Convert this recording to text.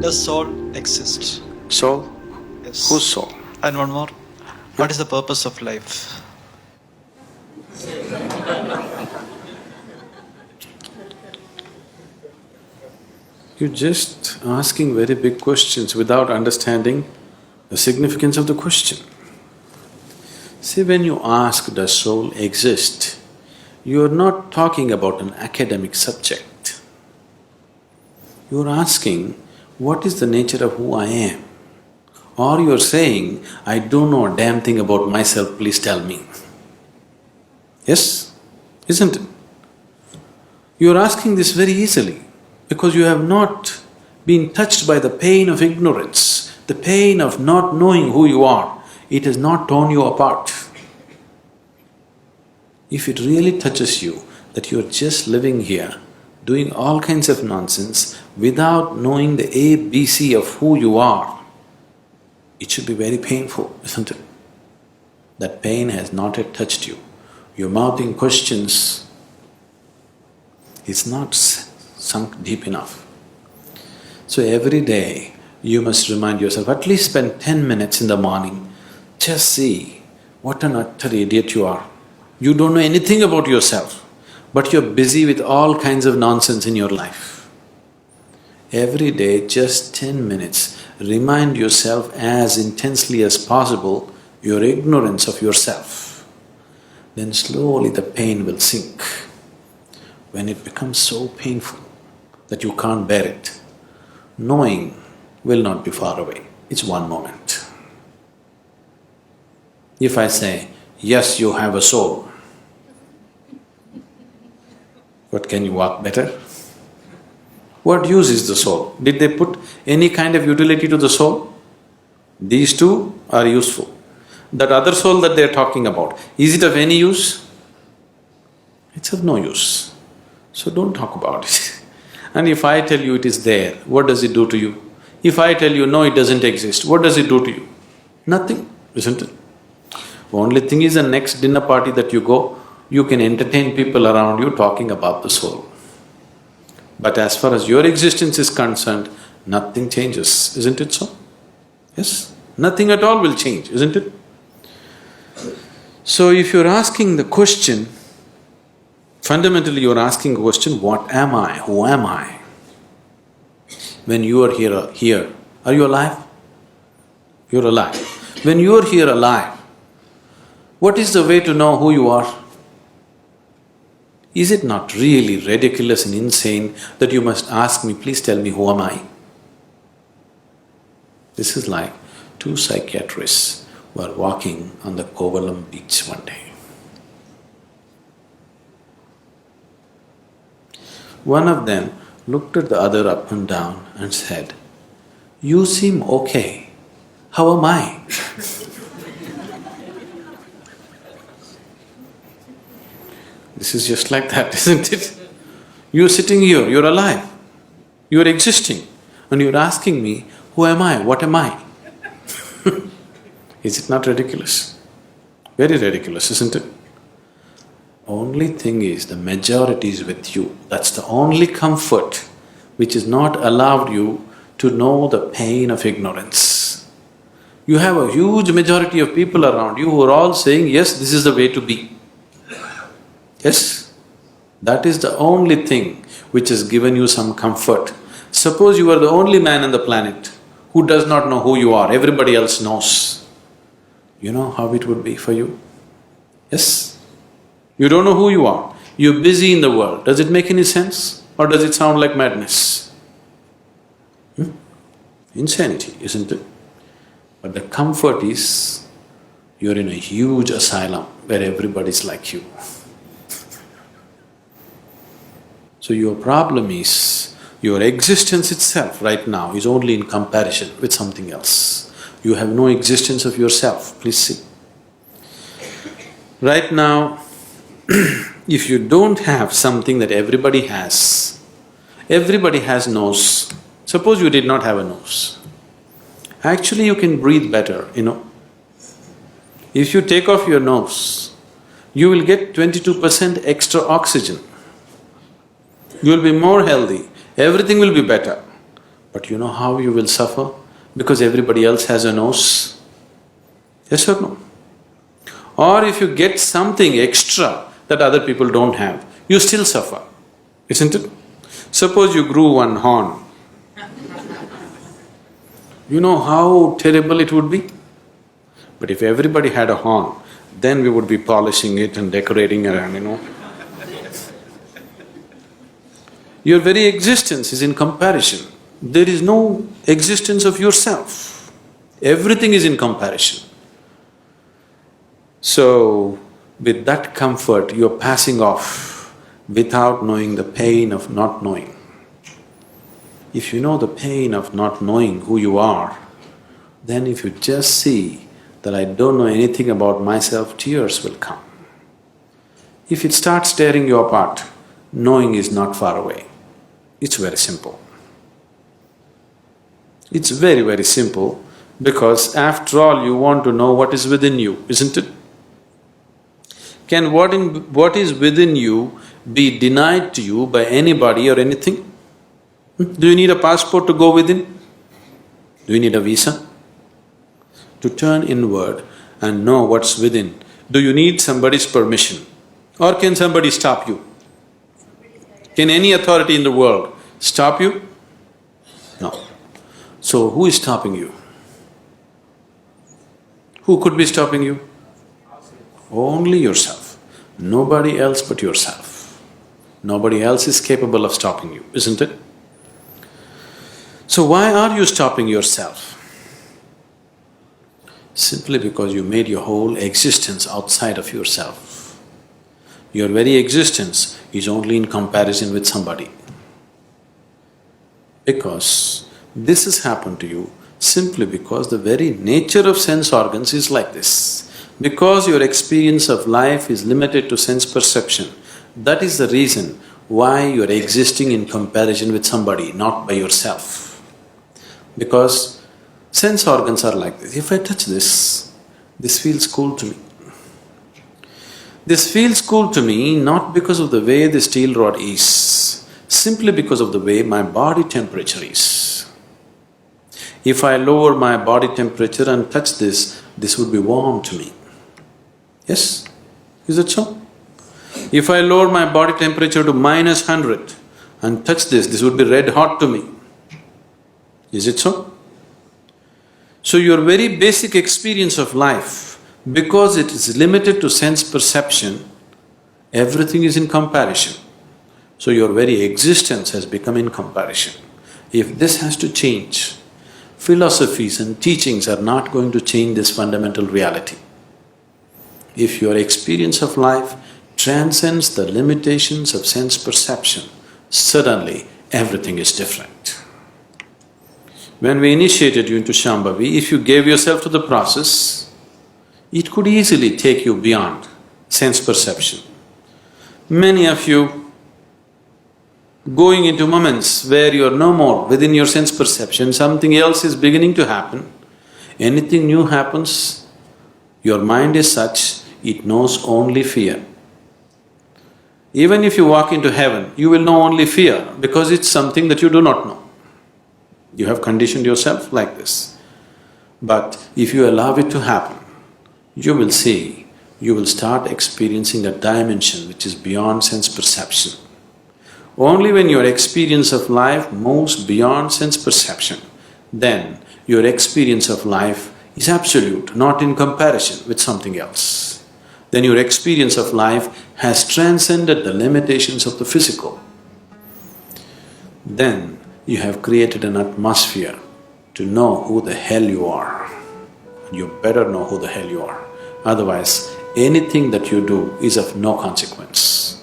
Does soul exist? Soul? Yes. Whose soul? And one more. What is the purpose of life? You're just asking very big questions without understanding the significance of the question. See, when you ask, does soul exist, you're not talking about an academic subject. You're asking, what is the nature of who I am? Or you're saying, I don't know a damn thing about myself, please tell me. Yes? Isn't it? You're asking this very easily because you have not been touched by the pain of ignorance, the pain of not knowing who you are. It has not torn you apart. If it really touches you that you're just living here, doing all kinds of nonsense without knowing the ABC of who you are, it should be very painful, isn't it? That pain has not yet touched you. You're mouthing questions, it's not sunk deep enough. So every day you must remind yourself, at least spend 10 minutes in the morning, just see what an utter idiot you are. You don't know anything about yourself, but you're busy with all kinds of nonsense in your life. Every day, just 10 minutes, remind yourself as intensely as possible your ignorance of yourself. Then slowly the pain will sink. When it becomes so painful that you can't bear it, knowing will not be far away, it's one moment. If I say, yes, you have a soul, what, can you walk better? What use is the soul? Did they put any kind of utility to the soul? These two are useful. That other soul that they're talking about, is it of any use? It's of no use. So don't talk about it. And if I tell you it is there, what does it do to you? If I tell you, no, it doesn't exist, what does it do to you? Nothing, isn't it? Only thing is, the next dinner party that you go, you can entertain people around you talking about the soul. But as far as your existence is concerned, nothing changes, isn't it so? Yes? Nothing at all will change, isn't it? So if you're asking the question, fundamentally you're asking the question, what am I? Who am I? When you are here, are you alive? You're alive. When you're here alive, what is the way to know who you are? Is it not really ridiculous and insane that you must ask me, please tell me who am I? This is like two psychiatrists were walking on the Kovalam beach one day. One of them looked at the other up and down and said, you seem okay, how am I? This is just like that, isn't it? You're sitting here, you're alive, you're existing, and you're asking me, who am I, what am I? Is it not ridiculous? Very ridiculous, isn't it? Only thing is, the majority is with you. That's the only comfort which is not allowed you to know the pain of ignorance. You have a huge majority of people around you who are all saying, yes, this is the way to be. Yes? That is the only thing which has given you some comfort. Suppose you are the only man on the planet who does not know who you are, everybody else knows. You know how it would be for you? Yes? You don't know who you are, you're busy in the world. Does it make any sense? Or does it sound like madness? Insanity, isn't it? But the comfort is, you're in a huge asylum where everybody's like you. So your problem is, your existence itself right now is only in comparison with something else. You have no existence of yourself, please see. Right now, if you don't have something that everybody has nose. Suppose you did not have a nose. Actually you can breathe better, you know. If you take off your nose, you will get 22% extra oxygen. You will be more healthy, everything will be better. But you know how you will suffer? Because everybody else has a nose. Yes or no? Or if you get something extra that other people don't have, you still suffer, isn't it? Suppose you grew one horn. You know how terrible it would be? But if everybody had a horn, then we would be polishing it and decorating around. Your very existence is in comparison. There is no existence of yourself. Everything is in comparison. So, with that comfort, you're passing off without knowing the pain of not knowing. If you know the pain of not knowing who you are, then if you just see that I don't know anything about myself, tears will come. If it starts tearing you apart, knowing is not far away. It's very simple. It's very, very simple because after all you want to know what is within you, isn't it? Can what is within you be denied to you by anybody or anything? Do you need a passport to go within? Do you need a visa? To turn inward and know what's within, do you need somebody's permission? Or can somebody stop you? Can any authority in the world stop you? No. So who is stopping you? Who could be stopping you? Only yourself. Nobody else but yourself. Nobody else is capable of stopping you, isn't it? So why are you stopping yourself? Simply because you made your whole existence outside of yourself. Your very existence is only in comparison with somebody. Because this has happened to you simply because the very nature of sense organs is like this. Because your experience of life is limited to sense perception, that is the reason why you are existing in comparison with somebody, not by yourself. Because sense organs are like this. If I touch this feels cool to me. This feels cool to me not because of the way the steel rod is, simply because of the way my body temperature is. If I lower my body temperature and touch this would be warm to me. Yes? Is it so? If I lower my body temperature to -100 and touch this would be red hot to me. Is it so? So your very basic experience of life, because it is limited to sense perception, everything is in comparison. So your very existence has become in comparison. If this has to change, philosophies and teachings are not going to change this fundamental reality. If your experience of life transcends the limitations of sense perception, suddenly everything is different. When we initiated you into Shambhavi, if you gave yourself to the process, it could easily take you beyond sense perception. Many of you going into moments where you are no more within your sense perception, something else is beginning to happen. Anything new happens, your mind is such, it knows only fear. Even if you walk into heaven, you will know only fear because it's something that you do not know. You have conditioned yourself like this. But if you allow it to happen, you will see, you will start experiencing a dimension which is beyond sense perception. Only when your experience of life moves beyond sense perception, then your experience of life is absolute, not in comparison with something else. Then your experience of life has transcended the limitations of the physical. Then you have created an atmosphere to know who the hell you are. You better know who the hell you are. Otherwise, anything that you do is of no consequence.